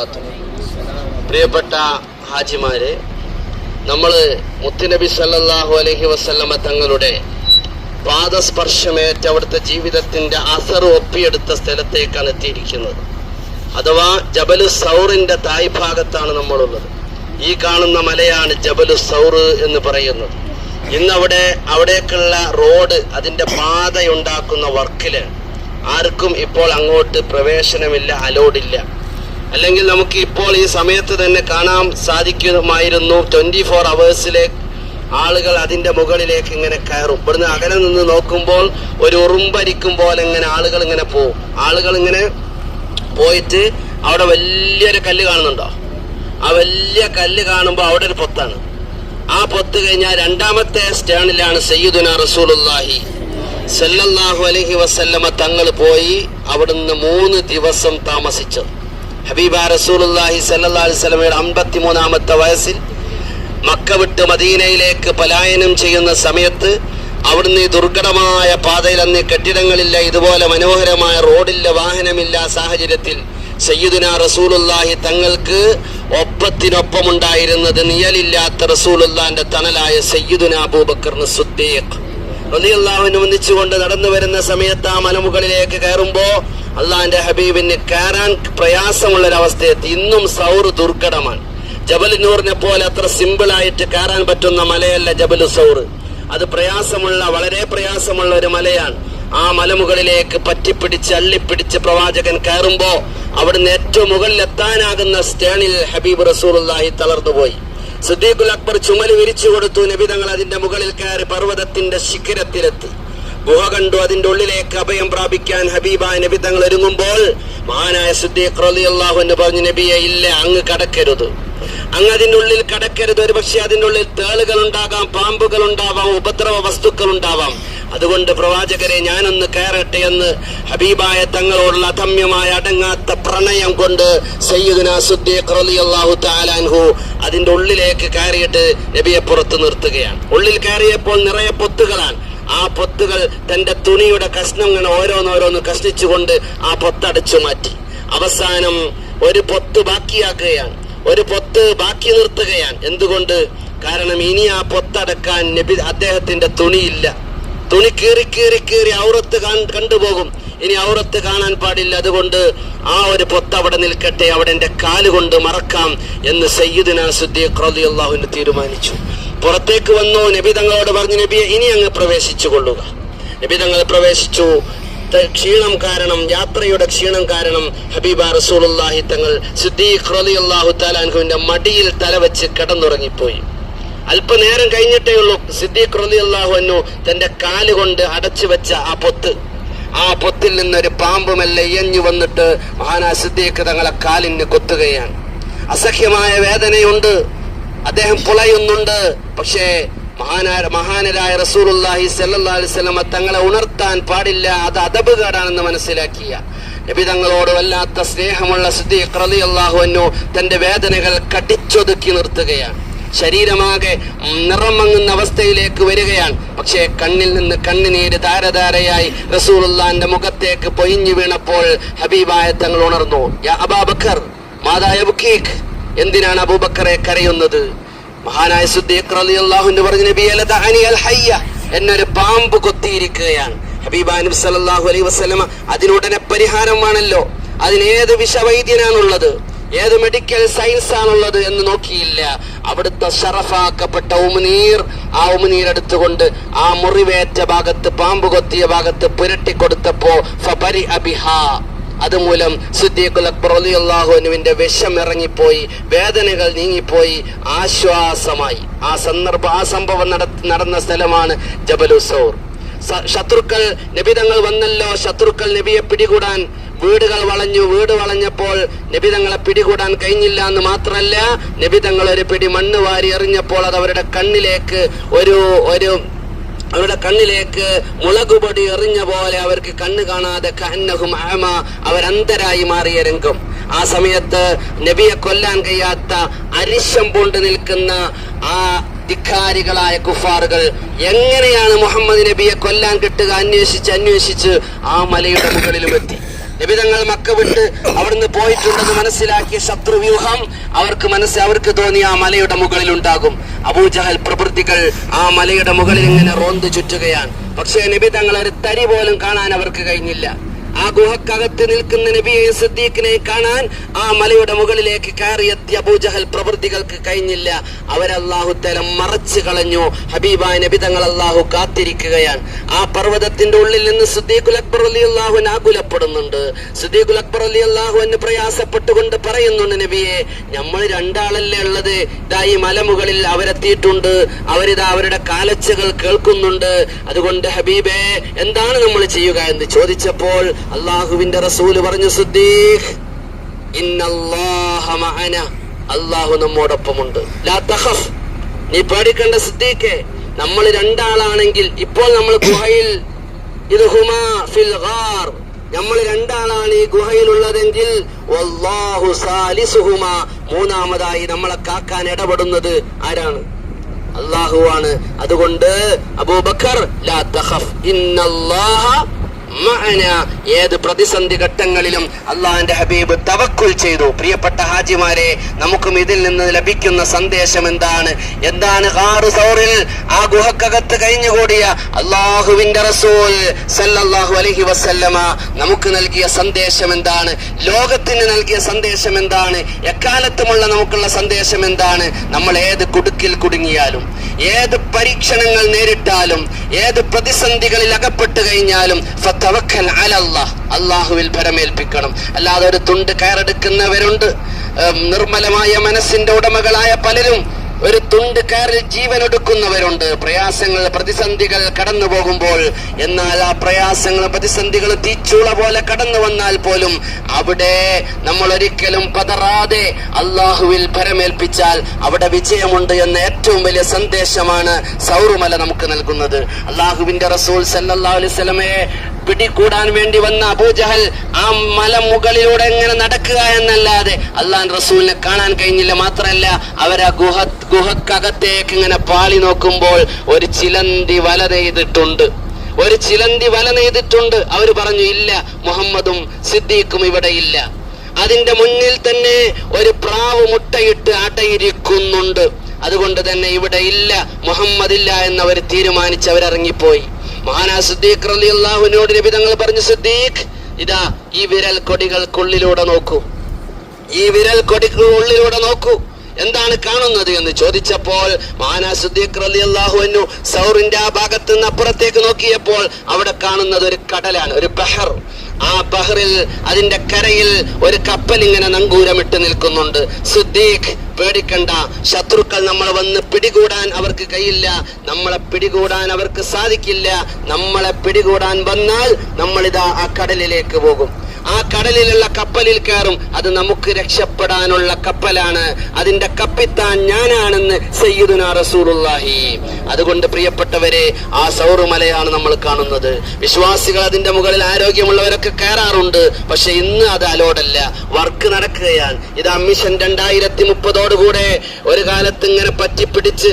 വബറകാതുഹു. പ്രിയപ്പെട്ട ഹാജിമാരെ, നമ്മൾ മുത്തുനബി സല്ലല്ലാഹു അലൈഹി വസല്ലമ തങ്ങളുടെ പാദസ്പർശമേറ്റ അവിടുത്തെ ജീവിതത്തിന്റെ അസർ ഒപ്പിയെടുത്ത സ്ഥലത്തേക്കാണ് എത്തിയിരിക്കുന്നത്. അഥവാ ജബലു സൗറിന്റെ തായ്ഭാഗത്താണ് നമ്മളുള്ളത്. ഈ കാണുന്ന മലയാണ് ജബലു സൗർ എന്ന് പറയുന്നത്. ഇന്ന് അവിടേക്കുള്ള റോഡ്, അതിന്റെ പാതയുണ്ടാക്കുന്ന വർക്കില് ആർക്കും ഇപ്പോൾ അങ്ങോട്ട് പ്രവേശനമില്ല, അലോഡില്ല. അല്ലെങ്കിൽ നമുക്ക് ഇപ്പോൾ ഈ സമയത്ത് തന്നെ കാണാൻ സാധിക്കുമായിരുന്നു 24 hours ആളുകൾ അതിന്റെ മുകളിലേക്ക് ഇങ്ങനെ കയറും. ഇവിടുന്ന് അകലെ നിന്ന് നോക്കുമ്പോൾ ഒരു ഉറുമ്പരിക്കും പോലെ ഇങ്ങനെ ആളുകൾ ഇങ്ങനെ പോവും. ആളുകൾ ഇങ്ങനെ പോയിട്ട് അവിടെ വലിയൊരു കല്ല് കാണുന്നുണ്ടോ? ആ വലിയ കല്ല് കാണുമ്പോൾ അവിടെ ഒരു പൊത്താണ്. ആ പൊത്ത് കഴിഞ്ഞാൽ രണ്ടാമത്തെ സ്റ്റേണിലാണ് സയ്യിദുനാ റസൂലുള്ളാഹി സല്ലല്ലാഹു അലൈഹി വസല്ലമ തങ്ങൾ പോയി അവിടുന്ന് 3 ദിവസം താമസിച്ചത്. ഹബീബ റസൂലുള്ളാഹി സല്ലല്ലാഹു അലൈഹി വസല്ലമയുടെ 53ാമത്തെ വയസ്സിൽ മക്ക വിട്ട് മദീനയിലേക്ക് പലായനം ചെയ്യുന്ന സമയത്ത് അവിടുന്ന് ഈ ദുർഘടമായ പാതയിൽ, അന്ന് കെട്ടിടങ്ങളില്ല, ഇതുപോലെ മനോഹരമായ റോഡില്ല, വാഹനമില്ല സാഹചര്യത്തിൽ സയ്യിദുനാ റസൂലുള്ളാഹി തങ്ങൾക്ക് ഒപ്പത്തിനൊപ്പമുണ്ടായിരുന്നത് നിഴലില്ലാത്ത റസൂലുള്ളാഹിന്റെ തണലായ സയ്യിദുനാ അബൂബക്കർ സിദ്ദീഖ് റളിയല്ലാഹുവിനെ വന്ദിച്ചുകൊണ്ട് നടന്നു വരുന്ന സമയത്ത് ആ മലമുകളിലേക്ക് കയറുമ്പോ അള്ളാഹിന്റെ ഹബീബിന് കയറാൻ പ്രയാസമുള്ളൊരവസ്ഥയെത്തി. ഇന്നും സൗർ ദുർഘടമാണ്. ജബൽ നൂറിനെ പോലെ അത്ര സിമ്പിളായിട്ട് കയറാൻ പറ്റുന്ന മലയല്ല ജബലു സൗർ. അത് പ്രയാസമുള്ള, വളരെ പ്രയാസമുള്ള ഒരു മലയാണ്. ആ മലമുകളിലേക്ക് പറ്റിപ്പിടിച്ച് അള്ളിപ്പിടിച്ച് പ്രവാചകൻ കയറുമ്പോ അവിടുന്ന് ഏറ്റവും മുകളിൽ എത്താനാകുന്ന സ്റ്റേണിൽ ഹബീബ് റസൂലുള്ളാഹി തളർന്നുപോയി. സിദ്ദീഖുൽ അക്ബർ ചുമല് വിരിച്ചു കൊടുത്തു. നബി തങ്ങൾ അതിന്റെ മുകളിൽ കയറി പർവ്വതത്തിന്റെ ശിഖരത്തിലെത്തി. ഗുഹ കണ്ടു. അതിന്റെ ഉള്ളിലേക്ക് അഭയം പ്രാപിക്കാൻ ഹബീബായ നബി തങ്ങൾ ഒരുങ്ങുമ്പോൾ മഹാനായ സിദ്ദീഖ് റളിയല്ലാഹു അൻഹു പറഞ്ഞു, നബിയെ, ഇല്ല, അങ്ങ് കടക്കരുത്, അങ്ങ് അതിന്റെ ഉള്ളിൽ കടക്കരുത്. ഒരു പക്ഷെ അതിന്റെ ഉള്ളിൽ തേളുകൾ ഉണ്ടാകാം, പാമ്പുകൾ ഉണ്ടാവാം, ഉപദ്രവ വസ്തുക്കൾ ഉണ്ടാവാം. അതുകൊണ്ട് പ്രവാചകരെ, ഞാനൊന്ന് കയറട്ടെ എന്ന് ഹബീബായ തങ്ങളോടുള്ള അധമ്യമായ അടങ്ങാത്ത പ്രണയം കൊണ്ട് സയ്യിദുനാ സിദ്ദീഖ് റളിയല്ലാഹു തആല അൻഹു അതിന്റെ ഉള്ളിലേക്ക് കയറിയിട്ട് നബിയെ പുറത്ത് നിർത്തുകയാണ്. ഉള്ളിൽ കയറിയപ്പോൾ നിറയെ പൊത്തുകളാണ്. ആ പൊത്തുകൾ തന്റെ തുണിയുടെ കഷ്ണങ്ങൾ ഓരോന്നോരോന്ന് കഷ്ണിച്ചുകൊണ്ട് ആ പൊത്തടച്ചു മാറ്റി. അവസാനം ഒരു പൊത്ത് ബാക്കിയാക്കുകയാണ്, ഒരു പൊത്ത് ബാക്കി നിർത്തുകയാണ്. എന്തുകൊണ്ട്? കാരണം ഇനി ആ പൊത്തടക്കാൻ അദ്ദേഹത്തിന്റെ തുണിയില്ല. തുണി കീറി ഔറത്ത് കണ്ടുപോകും. ഇനി ഔറത്ത് കാണാൻ പാടില്ല. അതുകൊണ്ട് ആ ഒരു പൊത്ത് അവിടെ നിൽക്കട്ടെ, അവിടെ എന്റെ കാലുകൊണ്ട് മറക്കാം എന്ന് സയ്യിദുനാ സിദ്ദീഖ് റളിയല്ലാഹു അൻഹു തീരുമാനിച്ചു. പുറത്തേക്ക് വന്നു. നബി തങ്ങളോട് പറഞ്ഞു, നബിയെ, ഇനി അങ്ങ് പ്രവേശിച്ചു കൊള്ളുക. നബി തങ്ങൾ പ്രവേശിച്ചു. ക്ഷീണം കാരണം, യാത്രയുടെ ക്ഷീണം കാരണം ഹബീബ റസൂലുള്ളാഹി തങ്ങൾ സിദ്ദീഖ് റളിയല്ലാഹു തആല അൻഹുവിന്റെ മടിയിൽ തലവെച്ച് കിടന്നുറങ്ങിപ്പോയി. അല്പനേരം കഴിഞ്ഞിട്ടേ ഉള്ളൂ സിദ്ദീഖ് റളിയല്ലാഹു അൻഹു തന്റെ കാലുകൊണ്ട് അടച്ചു വെച്ച ആ പൊത്തിൽ നിന്നൊരു പാമ്പ് മെല്ലെ ഇഴഞ്ഞു വന്നിട്ട് മഹാനായ സിദ്ദീഖ് തങ്ങളെ കാലിന് കൊത്തുകയാണ്. അസഹ്യമായ വേദനയുണ്ട്, അദ്ദേഹം പുളയുന്നുണ്ട്. പക്ഷേ മഹാനരായ റസൂലുള്ളാഹി സ്വല്ലല്ലാഹു അലൈഹി വസല്ലം തങ്ങളെ ഉണർത്താൻ പാടില്ല, അത് അദബുകേടാണെന്ന് മനസ്സിലാക്കിയ നബി തങ്ങളോട് വല്ലാത്ത സ്നേഹമുള്ള സിദ്ദീഖ് റളിയല്ലാഹു അൻഹു തന്റെ വേദനകൾ കടിച്ചൊതുക്കി നിർത്തുകയാണ്. ശരീരമാകെ നിറം മങ്ങുന്ന അവസ്ഥയിലേക്ക് വരികയാണ്. പക്ഷേ കണ്ണിൽ നിന്ന് കണ്ണുനീര് ധാരധാരയായി റസൂലുള്ളാഹിന്റെ മുഖത്തേക്ക് പൊയിഞ്ഞു വീണപ്പോൾ ഹബീബായ തങ്ങൾ ഉണർന്നു. യാ അബൂബക്കർ മാദാ യബ്കീക്, എന്തിനാണ് അബൂബക്കറെ കരയുന്നത്? മഹാനായ സിദ്ദീഖ് റളിയല്ലാഹു അൻഹു പറഞ്ഞു, നബിയെ, ലദഅനി അൽ ഹയ്യ, എന്നൊരു പാമ്പ് കൊത്തിയിരിക്കുകയാണ്. ഹബീബായ നബി സല്ലല്ലാഹു അലൈഹി വസല്ലമ അതിനുടനെ പരിഹാരമാണല്ലോ. അതിനേത് വിഷവൈദ്യനാണുള്ളത്, ഏത് മെഡിക്കൽ സയൻസ് ആണുള്ളത് എന്ന് നോക്കിയില്ല. അവിടുത്തെ ഷറഫാക്കപ്പെട്ട ഉമിനീർ, ആ ഉമിനീർ എടുത്തുകൊണ്ട് ആ മുറിവേറ്റ ഭാഗത്ത്, പാമ്പ് കൊത്തിയ ഭാഗത്ത് പുരട്ടിക്കൊടുത്തപ്പോ ഫബരിഅ ബിഹാ, അതുമൂലം സിദ്ദീഖുൽ അക്ബർ റളിയല്ലാഹു അൻഹുവിന്റെ വിഷം ഇറങ്ങിപ്പോയി, വേദനകൾ നീങ്ങിപ്പോയി, ആശ്വാസമായി. ആ സംഭവം നടന്ന സ്ഥലമാണ് ജബലു സൗർ. ശത്രുക്കൾ, നബി തങ്ങൾ വന്നല്ലോ, ശത്രുക്കൾ നബിയെ പിടികൂടാൻ വീടുകൾ വളഞ്ഞു. വീട് വളഞ്ഞപ്പോൾ നബി തങ്ങളെ പിടികൂടാൻ കഴിഞ്ഞില്ല എന്ന് മാത്രമല്ല, നബി തങ്ങൾ ഒരു പിടി മണ്ണ് വാരി എറിഞ്ഞപ്പോൾ അത് അവരുടെ കണ്ണിലേക്ക് മുളകുപൊടി എറിഞ്ഞ പോലെ അവർക്ക് കണ്ണ് കാണാതെ കഅന്നഹും അഅമ, അവരന്തരായി മാറിയ രംഗം. ആ സമയത്ത് നബിയെ കൊല്ലാൻ കഴിയാത്ത അരിശം കൊണ്ട് നിൽക്കുന്ന ആ ധിക്കാരികളായ കുഫാറുകൾ എങ്ങനെയാണ് മുഹമ്മദ് നബിയെ കൊല്ലാൻ കിട്ടുക അന്വേഷിച്ച് ആ മലയുടെ മുകളിലും എത്തി. നബിതങ്ങൾ മക്ക വിട്ട് അവിടുന്ന് പോയിട്ടുണ്ടെന്ന് മനസ്സിലാക്കിയ ശത്രുവ്യൂഹം അവർക്ക് തോന്നി ആ മലയുടെ മുകളിൽ ഉണ്ടാകും. അബൂജഹൽ പ്രഭൃതികൾ ആ മലയുടെ മുകളിൽ ഇങ്ങനെ റോന്ത് ചുറ്റുകയാണ്. പക്ഷേ നബിതങ്ങൾ ഒരു തരി പോലും കാണാൻ അവർക്ക് കഴിഞ്ഞില്ല. ആ ഗുഹക്കകത്ത് നിൽക്കുന്ന നബിയെ സിദ്ദീഖിനെ കാണാൻ ആ മലയുടെ മുകളിലേക്ക് കയറിയെത്തിയ അബൂജഹൽ പ്രവൃത്തികൾക്ക് കഴിഞ്ഞില്ല. അവരല്ലാഹു തആല മറച്ചു കളഞ്ഞു. ഹബീബായ നബി തങ്ങൾ അല്ലാഹു കാത്തിരിക്കുകയാണ്. ആ പർവ്വതത്തിന്റെ ഉള്ളിൽ നിന്ന് സിദ്ദീഖുൽ അക്ബർ റളിയല്ലാഹു അൻഹു ആകുലപ്പെടുന്നുണ്ട്. സിദ്ദീഖുൽ അക്ബർ റളിയല്ലാഹു അൻഹു പ്രയാസപ്പെട്ടുകൊണ്ട് പറയുന്നുണ്ട്, നബിയെ, നമ്മൾ രണ്ടാളല്ലേ ഉള്ളത്, ഇതാ ഈ മലമുകളിൽ അവരെത്തിയിട്ടുണ്ട്, അവരിതാ അവരുടെ കാലച്ചകൾ കേൾക്കുന്നുണ്ട്, അതുകൊണ്ട് ഹബീബേ എന്താണ് നമ്മൾ ചെയ്യുക എന്ന് ചോദിച്ചപ്പോൾ അള്ളാഹുവിന്റെ റസൂല് പറഞ്ഞു, സിദ്ദീഖ്, ഇന്നല്ലാഹ മഅന, അള്ളാഹു നമ്മോടൊപ്പമുണ്ട്, ലാ തഖഫ്, നീ പേടിക്കണ്ട സിദ്ദീഖേ, നമ്മൾ രണ്ടാളാണെങ്കിൽ ഇപ്പോൾ നമ്മൾ ഗുഹയിൽ, ഇദ്ഹുമാ ഫിൽ ഗാർ, നമ്മൾ രണ്ടാളാണ് ഈ ഗുഹയിലുള്ളതെങ്കിൽ വല്ലാഹു സാലിസുഹുമാ, മൂന്നാമതായി നമ്മളെ കാക്കാൻ ഇടപെടുന്നത് ആരാണ്? അള്ളാഹുവാണ്. അതുകൊണ്ട് അബൂബക്കർ, ലാ തഖഫ്, ഇന്നല്ലാഹ മഅന, ഏത് പ്രതിസന്ധി ഘട്ടങ്ങളിലും അള്ളാഹുവിന്റെ ഹബീബ് തവക്കുൽ ചെയ്തു. പ്രിയപ്പെട്ട ഹാജിമാരെ, നമുക്കും ഇതിൽ നിന്ന് ലഭിക്കുന്ന സന്ദേശം എന്താണ്? ഗാറു സൗറിൽ ആ ഗുഹക്കകത്ത് കഴിഞ്ഞുകൂടിയ അള്ളാഹുവിന്റെ റസൂൽ സല്ലല്ലാഹു അലൈഹി വസല്ലമ നമുക്ക് നൽകിയ സന്ദേശം എന്താണ്? ലോകത്തിന് നൽകിയ സന്ദേശം എന്താണ്? എക്കാലത്തുമുള്ള നമുക്കുള്ള സന്ദേശം എന്താണ്? നമ്മൾ ഏത് കുടുക്കിൽ കുടുങ്ങിയാലും, ഏത് പരീക്ഷണങ്ങൾ നേരിട്ടാലും, ഏത് പ്രതിസന്ധികളിൽ അകപ്പെട്ടു കഴിഞ്ഞാലും ഫതവക്കൽ അലല്ലാഹ്, അല്ലാഹുവിൽ ഭരമേൽപ്പിക്കണം. അല്ലാതെ ഒരു തുണ്ട് കയറെടുക്കുന്നവരുണ്ട്. നിർമ്മലമായ മനസ്സിന്റെ ഉടമകളായ പലരും ഒരു തുണ്ട് കയറിൽ ജീവനൊടുക്കുന്നവരുണ്ട്. പ്രയാസങ്ങൾ, പ്രതിസന്ധികൾ കടന്നു പോകുമ്പോൾ, എന്നാൽ ആ പ്രയാസങ്ങൾ, പ്രതിസന്ധികൾ തീച്ചൂള പോലെ കടന്നു വന്നാൽ പോലും അവിടെ നമ്മൾ ഒരിക്കലും പതറാതെ അള്ളാഹുവിൽ ഭരമേൽപ്പിച്ചാൽ അവിടെ വിജയമുണ്ട് എന്ന ഏറ്റവും വലിയ സന്ദേശമാണ് സൗറുമല നമുക്ക് നൽകുന്നത്. അള്ളാഹുവിന്റെ റസൂൽ സല്ലല്ലാഹു അലൈഹി വസല്ലമയെ പിടികൂടാൻ വേണ്ടി വന്ന അബൂജഹൽ ആ മലമുകളിലൂടെ എങ്ങനെ നടക്കുക എന്നല്ലാതെ അള്ളാഹു റസൂലിനെ കാണാൻ കഴിഞ്ഞില്ല. മാത്രമല്ല, അവരാ ഗുഹക്കകത്തേക്ക് ഇങ്ങനെ പാളി നോക്കുമ്പോൾ ഒരു ചിലന്തി വല നെയ്തിട്ടുണ്ട്. അവർ പറഞ്ഞു, ഇല്ല, മുഹമ്മദും സിദ്ദീഖും ഇവിടെ ഇല്ല. അതിന്റെ മുന്നിൽ തന്നെ ഒരു പ്രാവ് മുട്ടയിട്ട് അടയിരിക്കുന്നുണ്ട്. അതുകൊണ്ട് തന്നെ ഇവിടെ ഇല്ല, മുഹമ്മദ് ഇല്ല എന്നവർ തീരുമാനിച്ച് അവരിറങ്ങിപ്പോയി. മഹാനാ സിദ്ദീഖ് റളിയല്ലാഹുവിനോട് നബി തങ്ങൾ പറഞ്ഞു, സിദ്ദീഖ്, ഇതാ ഈ വിരൽ കൊടികൾക്കുള്ളിലൂടെ നോക്കൂ, ഈ വിരൽ കൊടികൾക്കുള്ളിലൂടെ നോക്കൂ, എന്താണ് കാണുന്നത് എന്ന് ചോദിച്ചപ്പോൾ മഹാനാ സിദ്ദീഖ് റളിയല്ലാഹു അൻഹു സൗറിന്റെ ആ ഭാഗത്ത് നിന്ന് അപ്പുറത്തേക്ക് നോക്കിയപ്പോൾ അവിടെ കാണുന്നത് ഒരു കടലാണ്, ഒരു ബഹർ. ആ ബഹറിൽ, അതിന്റെ കരയിൽ ഒരു കപ്പൽ ഇങ്ങനെ നങ്കൂരമിട്ട് നിൽക്കുന്നുണ്ട്. സിദ്ദീഖ്, പേടിക്കണ്ട, ശത്രുക്കൾ നമ്മളെ വന്ന് പിടികൂടാൻ അവർക്ക് കഴിയില്ല, നമ്മളെ പിടികൂടാൻ അവർക്ക് സാധിക്കില്ല. നമ്മളെ പിടികൂടാൻ വന്നാൽ നമ്മളിതാ ആ കടലിലേക്ക് പോകും. ആ കടലിലുള്ള കപ്പലിൽ കയറും. അത് നമുക്ക് രക്ഷപ്പെടാനുള്ള കപ്പലാണ്. അതിന്റെ കപ്പിത്താൻ ഞാനാണെന്ന് സയ്യിദുനാ റസൂലുള്ളാഹി. അതുകൊണ്ട് പ്രിയപ്പെട്ടവരെ, ആ സൗറുമലയാണ് നമ്മൾ കാണുന്നത്. വിശ്വാസികൾ അതിന്റെ മുകളിൽ, ആരോഗ്യമുള്ളവരൊക്കെ കയറാറുണ്ട്. പക്ഷെ ഇന്ന് അത് അലോഡല്ല, വർക്ക് നടക്കുകയാണ്. ഇതാ മിഷൻ 2030 ഒരു കാലത്ത് ഇങ്ങനെ പറ്റിപ്പിടിച്ച്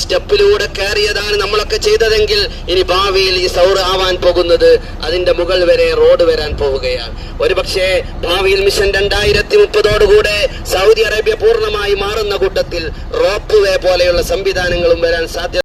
സ്റ്റെപ്പിലൂടെ കയറിയതാണ് നമ്മളൊക്കെ ചെയ്തതെങ്കിൽ ഇനി ഭാവിയിൽ ഈ സൗർ ആവാൻ പോകുന്നത് അതിന്റെ മുകൾ വരെ റോഡ് വരാൻ പോവുകയാണ്. ഒരു പക്ഷേ ഭാവിയിൽ മിഷൻ 2030 സൗദി അറേബ്യ പൂർണ്ണമായി മാറുന്ന കൂട്ടത്തിൽ റോപ്പ് വേ പോലെയുള്ള സംവിധാനങ്ങളും വരാൻ സാധ്യത